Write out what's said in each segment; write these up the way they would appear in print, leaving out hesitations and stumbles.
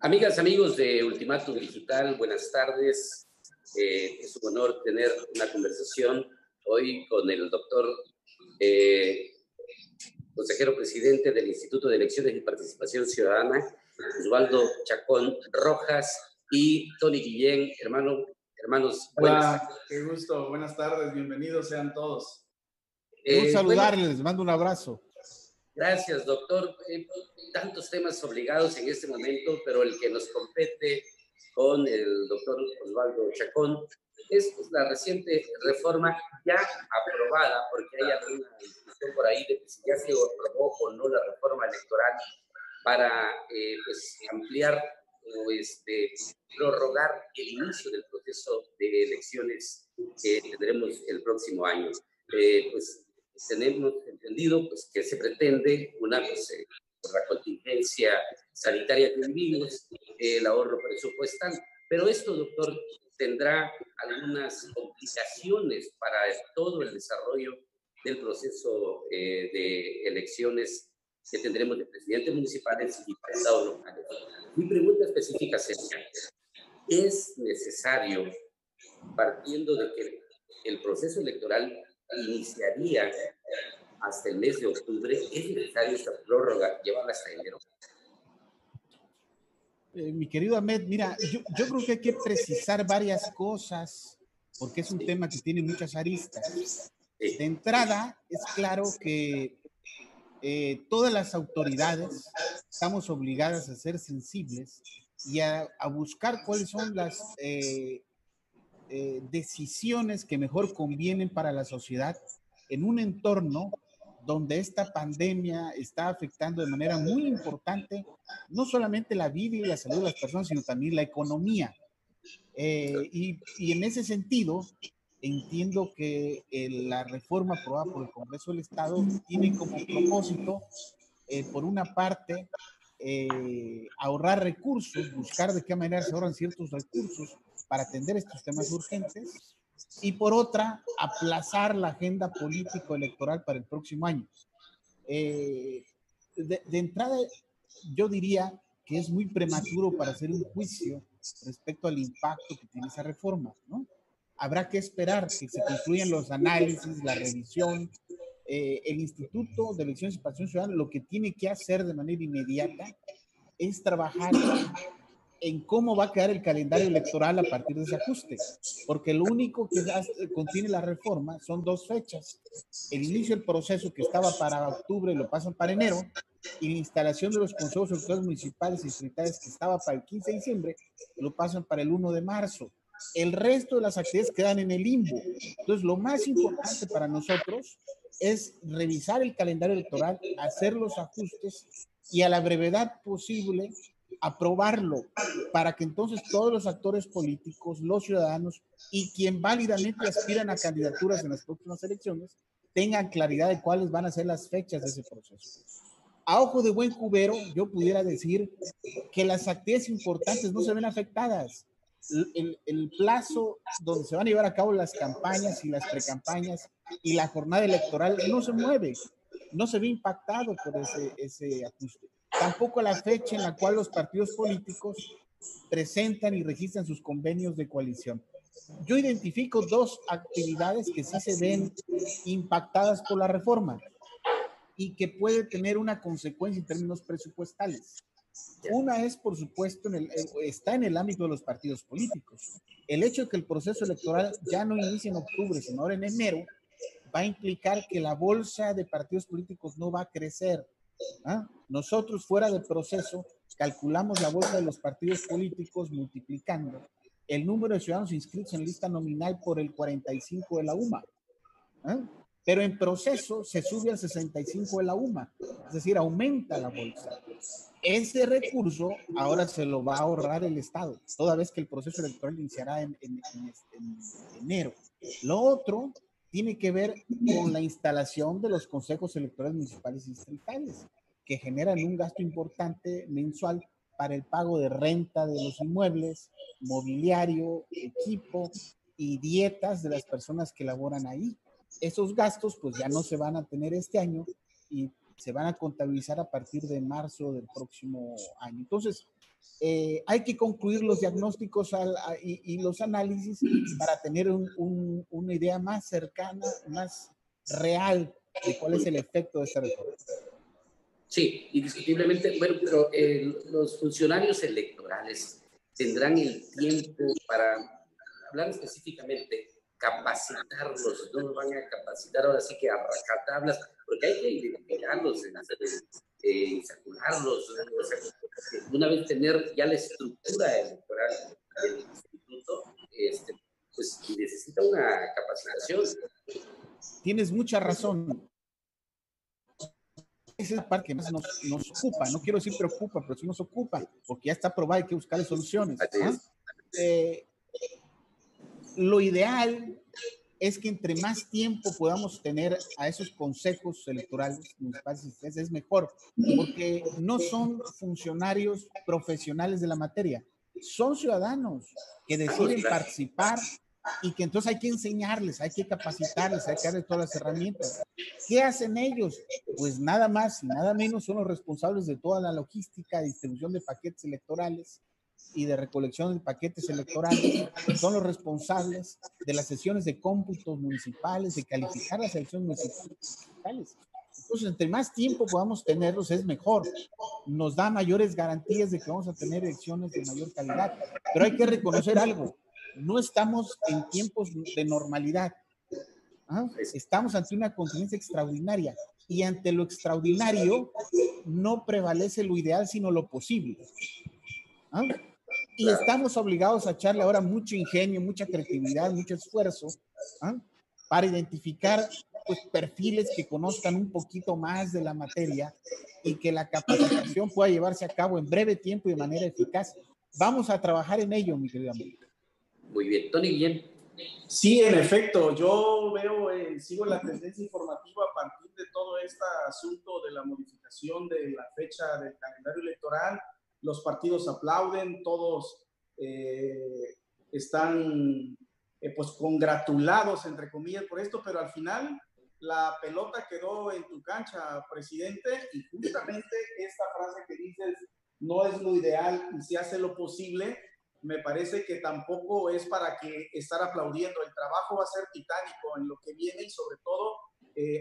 Amigas, amigos de Ultimátum Digital, buenas tardes. Es un honor tener una conversación hoy con el doctor consejero presidente del Instituto de Elecciones y Participación Ciudadana, Osvaldo Chacón Rojas, y Tony Guillén, hermanos. Hola, qué gusto, buenas tardes, bienvenidos sean todos. Un saludarles, les mando un abrazo. Gracias, doctor. Tantos temas obligados en este momento, pero el que nos compete con el doctor Osvaldo Chacón es la reciente reforma ya aprobada, porque hay alguna discusión por ahí de que si ya se aprobó o no la reforma electoral para ampliar o prorrogar el inicio del proceso de elecciones que tendremos el próximo año. Tenemos entendido que se pretende por la contingencia sanitaria que vivimos, el ahorro presupuestal. Pero esto, doctor, tendrá algunas complicaciones para todo el desarrollo del proceso de elecciones que tendremos de presidentes municipales y diputados locales. Mi pregunta específica sería, ¿es necesario, partiendo de que el proceso electoral iniciaría hasta el mes de octubre, es necesario esta prórroga, llevarla hasta enero? Mi querido Ahmed, mira, yo creo que hay que precisar varias cosas, porque es un tema que tiene muchas aristas. De entrada, es claro que todas las autoridades estamos obligadas a ser sensibles y a buscar cuáles son las decisiones que mejor convienen para la sociedad en un entorno donde esta pandemia está afectando de manera muy importante no solamente la vida y la salud de las personas, sino también la economía. Y en ese sentido, entiendo que la reforma aprobada por el Congreso del Estado tiene como propósito, por una parte, ahorrar recursos, buscar de qué manera se ahorran ciertos recursos para atender estos temas urgentes, y por otra, aplazar la agenda político-electoral para el próximo año. De entrada, yo diría que es muy prematuro para hacer un juicio respecto al impacto que tiene esa reforma, ¿no? Habrá que esperar que se concluyan los análisis, la revisión. El Instituto de Elecciones y Participación Ciudadana lo que tiene que hacer de manera inmediata es trabajar en cómo va a quedar el calendario electoral a partir de ese ajuste, porque lo único que contiene la reforma son dos fechas: el inicio del proceso, que estaba para octubre, lo pasan para enero, y la instalación de los consejos electorales municipales y distritales, que estaba para el 15 de diciembre, lo pasan para el 1 de marzo. El resto de las actividades quedan en el limbo. Entonces, lo más importante para nosotros es revisar el calendario electoral, hacer los ajustes y a la brevedad posible aprobarlo, para que entonces todos los actores políticos, los ciudadanos y quien válidamente aspiran a candidaturas en las próximas elecciones tengan claridad de cuáles van a ser las fechas de ese proceso. A ojo de buen cubero, yo pudiera decir que las actividades importantes no se ven afectadas. El plazo donde se van a llevar a cabo las campañas y las precampañas y la jornada electoral no se mueve, no se ve impactado por ese ajuste. Tampoco la fecha en la cual los partidos políticos presentan y registran sus convenios de coalición. Yo identifico dos actividades que sí se ven impactadas por la reforma y que puede tener una consecuencia en términos presupuestales. Una es, por supuesto, está en el ámbito de los partidos políticos. El hecho de que el proceso electoral ya no inicie en octubre, sino ahora en enero, va a implicar que la bolsa de partidos políticos no va a crecer. Nosotros, fuera del proceso, calculamos la bolsa de los partidos políticos multiplicando el número de ciudadanos inscritos en lista nominal por el 45 de la UMA. Pero en proceso se sube al 65 de la UMA, es decir, aumenta la bolsa. Ese recurso ahora se lo va a ahorrar el Estado, toda vez que el proceso electoral iniciará en enero. Lo otro tiene que ver con la instalación de los consejos electorales municipales y distritales, que generan un gasto importante mensual para el pago de renta de los inmuebles, mobiliario, equipo y dietas de las personas que laboran ahí. Esos gastos pues ya no se van a tener este año y se van a contabilizar a partir de marzo del próximo año. Entonces, hay que concluir los diagnósticos y los análisis para tener una idea más cercana, más real de cuál es el efecto de esta reforma. Sí, indiscutiblemente, bueno, pero los funcionarios electorales tendrán el tiempo para, hablar específicamente, capacitarlos, no nos van a capacitar ahora sí que a rajatablas, porque hay que identificarlos, circularlos, o sea, una vez tener ya la estructura electoral del instituto, pues necesita una capacitación. Tienes mucha razón. Esa es la parte que más nos ocupa, no quiero decir preocupa, pero sí nos ocupa, porque ya está probado, hay que buscar soluciones. Lo ideal es que entre más tiempo podamos tener a esos consejos electorales municipales es mejor, porque no son funcionarios profesionales de la materia, son ciudadanos que deciden participar y que entonces hay que enseñarles, hay que capacitarles, hay que darles todas las herramientas. ¿Qué hacen ellos? Pues nada más y nada menos son los responsables de toda la logística, distribución de paquetes electorales y de recolección de paquetes electorales, son los responsables de las sesiones de cómputos municipales, de calificar las elecciones municipales. Entonces, entre más tiempo podamos tenerlos, es mejor. Nos da mayores garantías de que vamos a tener elecciones de mayor calidad. Pero hay que reconocer algo, no estamos en tiempos de normalidad. Estamos ante una contingencia extraordinaria y ante lo extraordinario no prevalece lo ideal, sino lo posible. Y estamos obligados a echarle ahora mucho ingenio, mucha creatividad, mucho esfuerzo para identificar pues, perfiles que conozcan un poquito más de la materia y que la capacitación pueda llevarse a cabo en breve tiempo y de manera eficaz. Vamos a trabajar en ello, mi querido amigo. Muy bien. Tony Guillén. Sí, en efecto, yo veo, sigo la tendencia informativa a partir de todo este asunto de la modificación de la fecha del calendario electoral. Los partidos aplauden, todos están pues congratulados, entre comillas, por esto, pero al final la pelota quedó en tu cancha, presidente, y justamente esta frase que dices, no es lo ideal y se hace lo posible, me parece que tampoco es para que estar aplaudiendo. El trabajo va a ser titánico en lo que viene y sobre todo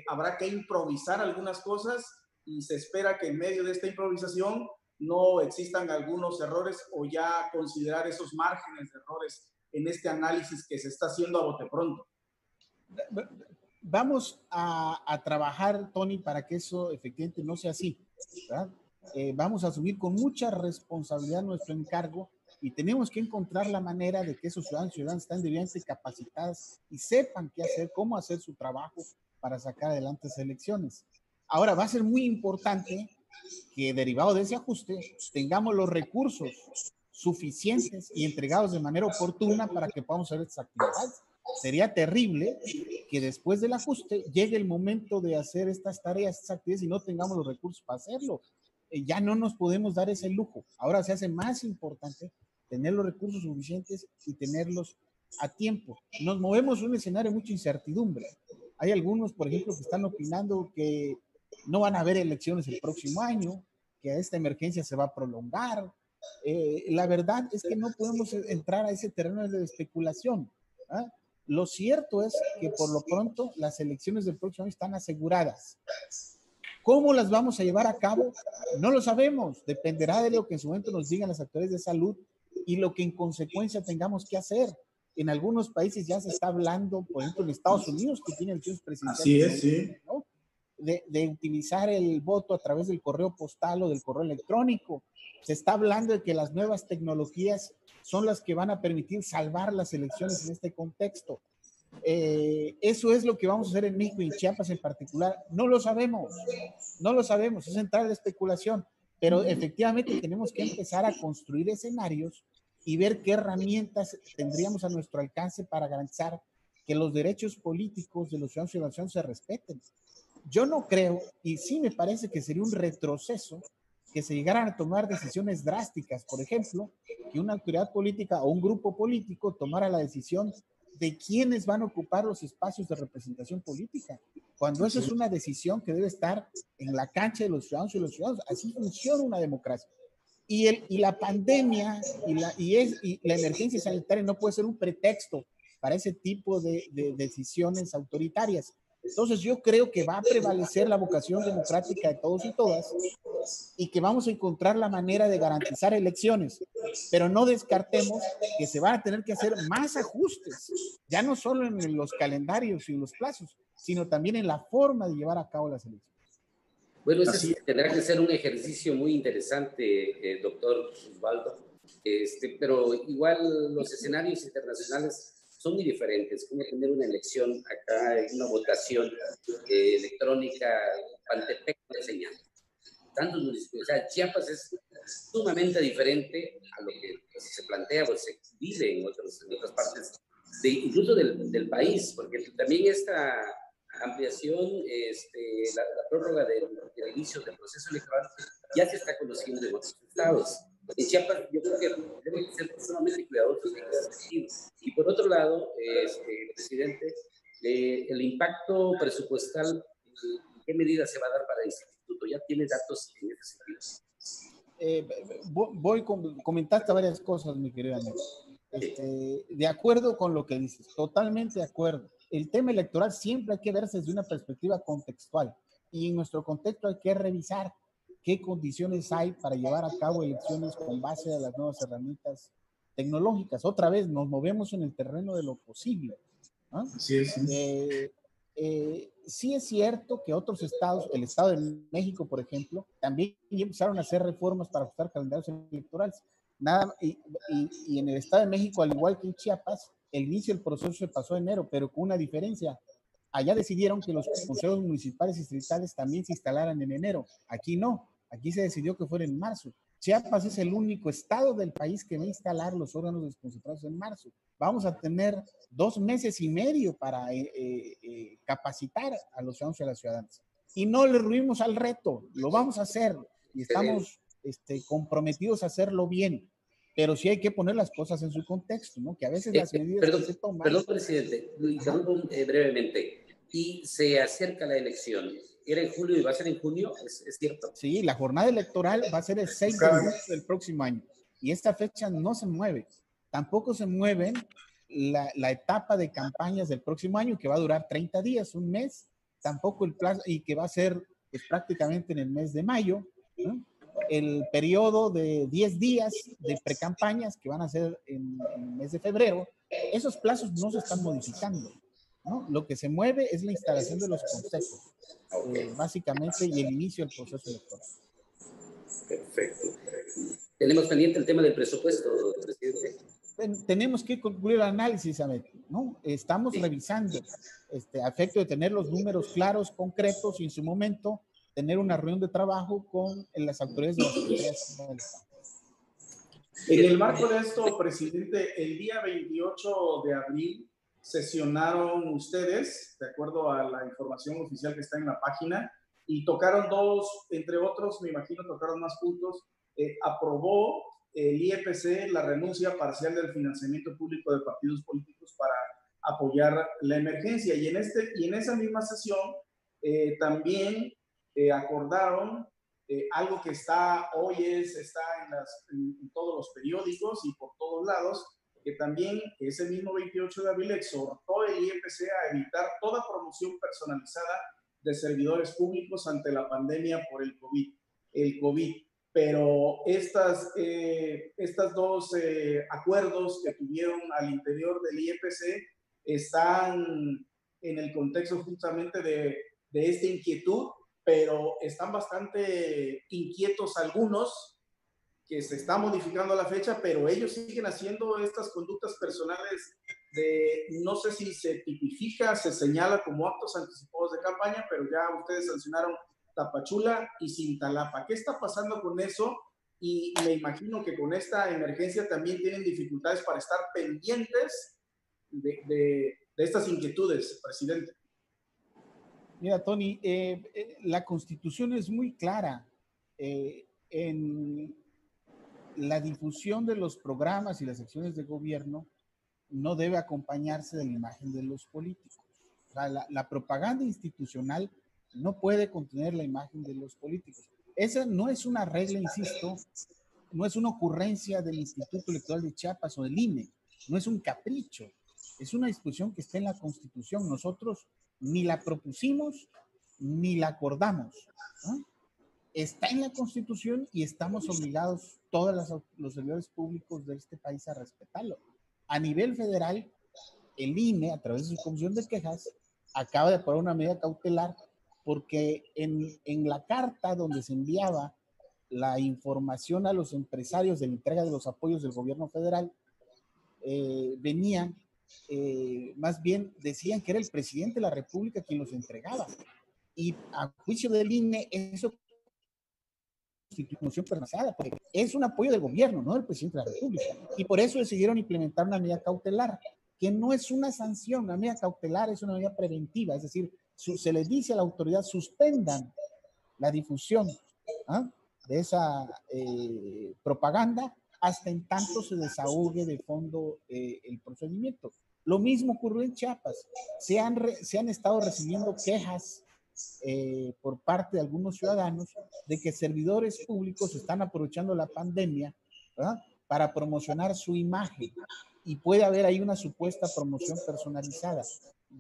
habrá que improvisar algunas cosas y se espera que en medio de esta improvisación no existan algunos errores o ya considerar esos márgenes de errores en este análisis que se está haciendo a bote pronto. Vamos a trabajar, Tony, para que eso efectivamente no sea así, ¿verdad? Vamos a asumir con mucha responsabilidad nuestro encargo y tenemos que encontrar la manera de que esos ciudadanos y ciudadanas estén debidamente capacitados y sepan qué hacer, cómo hacer su trabajo para sacar adelante esas elecciones. Ahora, va a ser muy importante que derivado de ese ajuste tengamos los recursos suficientes y entregados de manera oportuna para que podamos hacer estas actividades. Sería terrible que después del ajuste llegue el momento de hacer estas tareas, estas actividades y no tengamos los recursos para hacerlo. Ya no nos podemos dar ese lujo. Ahora se hace más importante tener los recursos suficientes y tenerlos a tiempo. Nos movemos en un escenario de mucha incertidumbre. Hay algunos, por ejemplo, que están opinando que no van a haber elecciones el próximo año, que esta emergencia se va a prolongar. La verdad es que no podemos entrar a ese terreno de especulación. Lo cierto es que por lo pronto las elecciones del próximo año están aseguradas. ¿Cómo las vamos a llevar a cabo? No lo sabemos. Dependerá de lo que en su momento nos digan las autoridades de salud y lo que en consecuencia tengamos que hacer. En algunos países ya se está hablando, por ejemplo en Estados Unidos, que tiene elecciones presidenciales. Así es, sí. ¿no? De utilizar el voto a través del correo postal o del correo electrónico. Se está hablando de que las nuevas tecnologías son las que van a permitir salvar las elecciones en este contexto. Eso es lo que vamos a hacer en México y en Chiapas en particular. No lo sabemos, es entrar de especulación, pero efectivamente tenemos que empezar a construir escenarios y ver qué herramientas tendríamos a nuestro alcance para garantizar que los derechos políticos de los ciudadanos y de la nación se respeten. Yo no creo, y sí me parece que sería un retroceso que se llegaran a tomar decisiones drásticas, por ejemplo, que una autoridad política o un grupo político tomara la decisión de quiénes van a ocupar los espacios de representación política, cuando eso es una decisión que debe estar en la cancha de los ciudadanos y los ciudadanos. Así funciona una democracia. Y la pandemia y la emergencia sanitaria no puede ser un pretexto para ese tipo de decisiones autoritarias. Entonces yo creo que va a prevalecer la vocación democrática de todos y todas y que vamos a encontrar la manera de garantizar elecciones, pero no descartemos que se van a tener que hacer más ajustes, ya no solo en los calendarios y los plazos, sino también en la forma de llevar a cabo las elecciones. Bueno, tendrá que ser un ejercicio muy interesante, doctor Osvaldo, pero igual los escenarios internacionales son muy diferentes. Como tener una elección acá, una votación electrónica, Pantepec enseñando. Tantos municipios, o sea, Chiapas es sumamente diferente a lo que se plantea o se vive en otras partes, incluso del país, porque también esta ampliación, la prórroga del inicio del proceso electoral ya se está conociendo en otros estados. En Chiapas yo creo que deben ser sumamente cuidadosos en ese sentido. Y por otro lado, presidente, el impacto presupuestal, ¿qué medidas se va a dar para el instituto? ¿Ya tiene datos en ese sentido? Comentaste varias cosas, mi querido amigo. De acuerdo con lo que dices, totalmente de acuerdo. El tema electoral siempre hay que verse desde una perspectiva contextual y en nuestro contexto hay que revisar qué condiciones hay para llevar a cabo elecciones con base a las nuevas herramientas tecnológicas. Otra vez nos movemos en el terreno de lo posible, ¿no? Así es. Sí es cierto que otros estados, el Estado de México, por ejemplo, también empezaron a hacer reformas para ajustar calendarios electorales. Y en el Estado de México, al igual que en Chiapas, el inicio del proceso se pasó en enero, pero con una diferencia. Allá decidieron que los consejos municipales y distritales también se instalaran en enero. Aquí no, aquí se decidió que fuera en marzo. Chiapas es el único estado del país que va a instalar los órganos desconcentrados en marzo. Vamos a tener 2 meses y medio para capacitar a los ciudadanos y a las ciudadanas. Y no le ruimos al reto, lo vamos a hacer y estamos comprometidos a hacerlo bien. Pero sí hay que poner las cosas en su contexto, ¿no? Que a veces las medidas que se toman... Perdón, presidente, lo interrumpo brevemente. Y se acerca la elección. Era en julio y va a ser en junio, ¿es cierto? Sí, la jornada electoral va a ser el 6 de julio del próximo año. Y esta fecha no se mueve. Tampoco se mueve la etapa de campañas del próximo año, que va a durar 30 días, un mes. Tampoco el plazo, y que va a ser prácticamente en el mes de mayo, ¿no? El periodo de 10 días de precampañas que van a ser en el mes de febrero, esos plazos no se están modificando, ¿no? Lo que se mueve es la instalación de los consejos, básicamente, y el inicio del proceso electoral. Perfecto. Tenemos pendiente el tema del presupuesto, presidente. Tenemos que concluir el análisis, ¿no? Estamos revisando, a efecto de tener los números claros, concretos, y en su momento tener una reunión de trabajo con las autoridades de la Secretaría del Estado. En el marco de esto, presidente, el día 28 de abril sesionaron ustedes, de acuerdo a la información oficial que está en la página, y tocaron entre otros, me imagino tocaron más puntos. Aprobó el IEPC la renuncia parcial del financiamiento público de partidos políticos para apoyar la emergencia. Y en esa misma sesión también acordaron algo que está en todos los periódicos y por todos lados, que también ese mismo 28 de abril exhortó el IEPC a evitar toda promoción personalizada de servidores públicos ante la pandemia por el COVID. Pero estas dos acuerdos que tuvieron al interior del IEPC están en el contexto justamente de esta inquietud, pero están bastante inquietos algunos, que se está modificando la fecha, pero ellos siguen haciendo estas conductas personales no sé si se tipifica, se señala como actos anticipados de campaña, pero ya ustedes sancionaron Tapachula y Cintalapa. ¿Qué está pasando con eso? Y me imagino que con esta emergencia también tienen dificultades para estar pendientes de estas inquietudes, presidente. Mira, Tony, la Constitución es muy clara en la difusión de los programas y las acciones de gobierno. no debe acompañarse de la imagen de los políticos. O sea, la propaganda institucional no puede contener la imagen de los políticos. Esa no es una regla, insisto, no es una ocurrencia del Instituto Electoral de Chiapas o del INE, no es un capricho, es una disposición que está en la Constitución. Nosotros ni la propusimos ni la acordamos, ¿no? Está en la Constitución y estamos obligados, todos los servidores públicos de este país, a respetarlo. A nivel federal, el INE, a través de su comisión de quejas, acaba de aprobar una medida cautelar porque en la carta donde se enviaba la información a los empresarios de la entrega de los apoyos del gobierno federal, venían, más bien decían que era el presidente de la República quien los entregaba. Y a juicio del INE, eso constitución personalizada, porque es un apoyo del gobierno, no del presidente de la República. Y por eso decidieron implementar una medida cautelar, que no es una sanción. Una medida cautelar es una medida preventiva, es decir, se les dice a la autoridad: suspendan la difusión, ¿ah?, de esa propaganda hasta en tanto se desahogue de fondo el procedimiento. Lo mismo ocurrió en Chiapas. Se han estado recibiendo quejas por parte de algunos ciudadanos de que servidores públicos están aprovechando la pandemia, ¿verdad?, para promocionar su imagen, y puede haber ahí una supuesta promoción personalizada.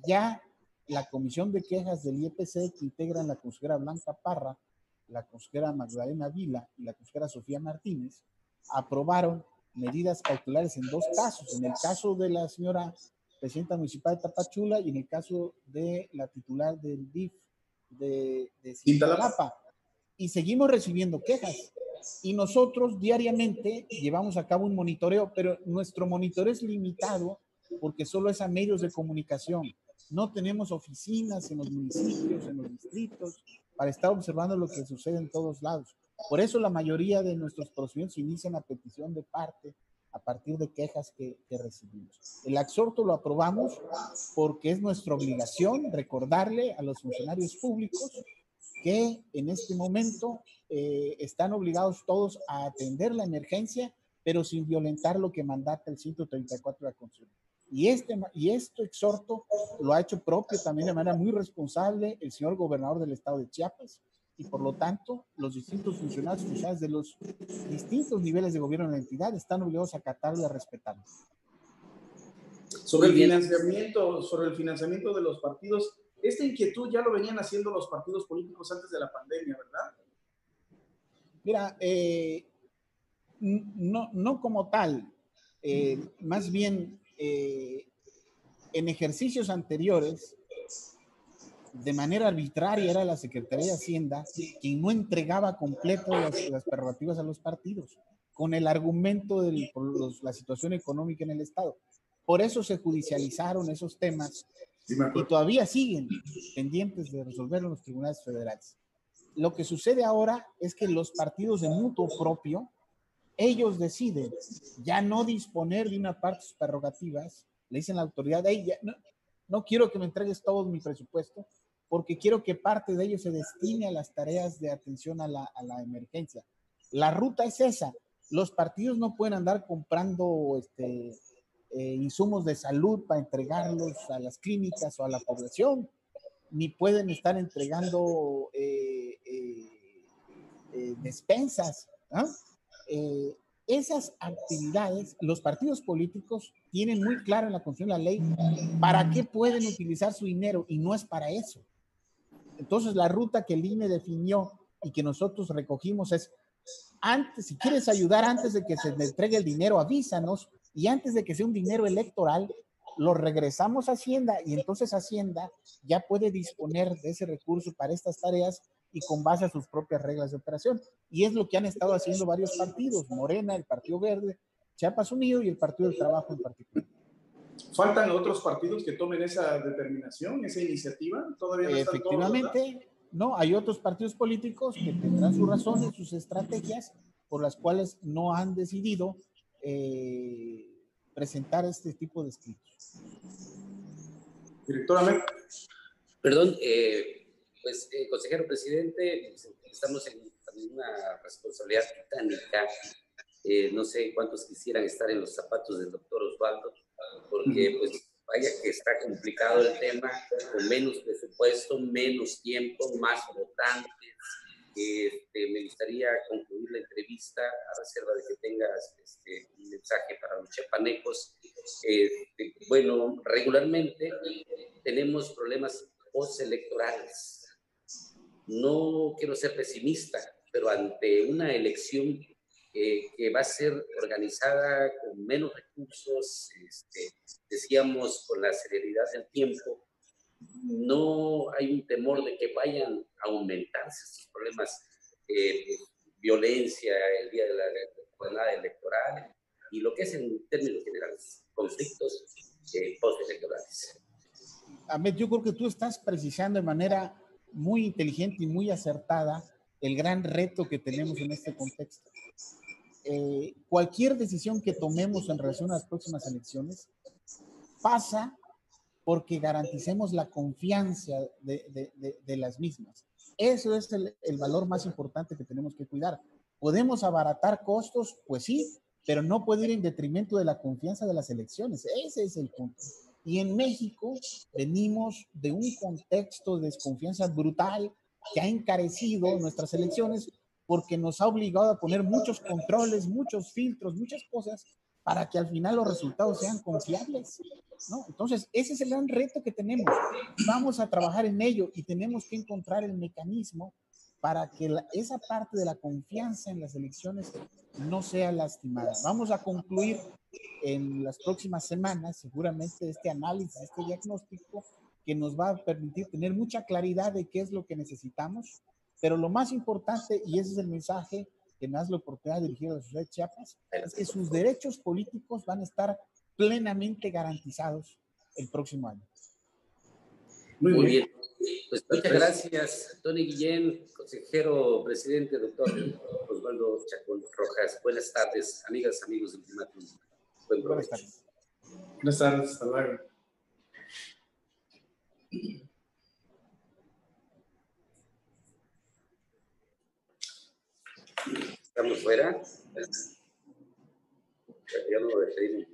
Ya la comisión de quejas del IEPC, que integran la consejera Blanca Parra, la consejera Magdalena Vila y la consejera Sofía Martínez, aprobaron medidas cautelares en 2 casos, en el caso de la señora presidenta municipal de Tapachula y en el caso de la titular del DIF de Cintalapa. Y seguimos recibiendo quejas. Y nosotros diariamente llevamos a cabo un monitoreo, pero nuestro monitoreo es limitado porque solo es a medios de comunicación. No tenemos oficinas en los municipios, en los distritos, para estar observando lo que sucede en todos lados. Por eso la mayoría de nuestros procedimientos inician a petición de parte, a partir de quejas que recibimos. El exhorto lo aprobamos porque es nuestra obligación recordarle a los funcionarios públicos que en este momento están obligados todos a atender la emergencia, pero sin violentar lo que mandata el 134 de la Constitución. Y esto exhorto lo ha hecho propio también de manera muy responsable el señor gobernador del estado de Chiapas, y por lo tanto los distintos funcionarios de los distintos niveles de gobierno de la entidad están obligados a acatarlo y a respetarlo. Sobre el financiamiento de los partidos, esta inquietud ya lo venían haciendo los partidos políticos antes de la pandemia, ¿verdad? Mira, no como tal, más bien en ejercicios anteriores, de manera arbitraria era la Secretaría de Hacienda quien no entregaba completo las prerrogativas a los partidos, con el argumento de la situación económica en el Estado. Por eso se judicializaron esos temas y todavía siguen pendientes de resolver en los tribunales federales. Lo que sucede ahora es que los partidos de mutuo propio, ellos deciden ya no disponer de una parte de sus prerrogativas. Le dicen a la autoridad: hey, no quiero que me entregues todo mi presupuesto, porque quiero que parte de ello se destine a las tareas de atención a la emergencia. La ruta es esa. Los partidos no pueden andar comprando insumos de salud para entregarlos a las clínicas o a la población, ni pueden estar entregando despensas, ¿no? Esas actividades, los partidos políticos tienen muy claro en la Constitución, la ley, para qué pueden utilizar su dinero, y no es para eso. Entonces, la ruta que el INE definió y que nosotros recogimos es: antes, si quieres ayudar, antes de que se le entregue el dinero, avísanos, y antes de que sea un dinero electoral, lo regresamos a Hacienda, y entonces Hacienda ya puede disponer de ese recurso para estas tareas y con base a sus propias reglas de operación. Y es lo que han estado haciendo varios partidos: Morena, el Partido Verde, Chiapas Unido y el Partido del Trabajo en particular. ¿Faltan otros partidos que tomen esa determinación, esa iniciativa? ¿Todavía no están efectivamente todos, no, hay otros partidos políticos que tendrán sus razones, sus estrategias, por las cuales no han decidido presentar este tipo de escritos. Directora. Perdón, consejero presidente, estamos en una responsabilidad titánica. No sé cuántos quisieran estar en los zapatos del doctor Osvaldo, porque pues vaya que está complicado el tema, con menos presupuesto, menos tiempo, más votantes. Me gustaría concluir la entrevista a reserva de que tengas un mensaje para los chiapanecos. Bueno, regularmente tenemos problemas postelectorales. No quiero ser pesimista, pero ante una elección que va a ser organizada con menos recursos, decíamos con la celeridad del tiempo, no hay un temor de que vayan a aumentarse estos problemas, violencia el día de la jornada electoral y lo que es en términos generales, conflictos postelectorales. Ahmed, yo creo que tú estás precisando de manera muy inteligente y muy acertada el gran reto que tenemos en este contexto. Cualquier decisión que tomemos en relación a las próximas elecciones pasa porque garanticemos la confianza de las mismas. Eso es el valor más importante que tenemos que cuidar. ¿Podemos abaratar costos? Pues sí, pero no puede ir en detrimento de la confianza de las elecciones. Ese es el punto. Y en México venimos de un contexto de desconfianza brutal que ha encarecido nuestras elecciones porque nos ha obligado a poner muchos controles, muchos filtros, muchas cosas para que al final los resultados sean confiables, ¿no? Entonces, ese es el gran reto que tenemos. Vamos a trabajar en ello y tenemos que encontrar el mecanismo para que esa parte de la confianza en las elecciones no sea lastimada. Vamos a concluir en las próximas semanas, seguramente, este análisis, este diagnóstico que nos va a permitir tener mucha claridad de qué es lo que necesitamos, pero lo más importante, y ese es el mensaje que me das la oportunidad de dirigir a la sociedad de Chiapas, es que sus derechos políticos van a estar plenamente garantizados el próximo año. Muy bien. Pues muchas gracias, Tony Guillén, consejero presidente, doctor Osvaldo Chacón Rojas. Buenas tardes, amigas, amigos del Ultimátum. Buen provecho. Buenas tardes. Buenas tardes, hasta luego. ¿Estamos fuera? Ya no lo despedimos.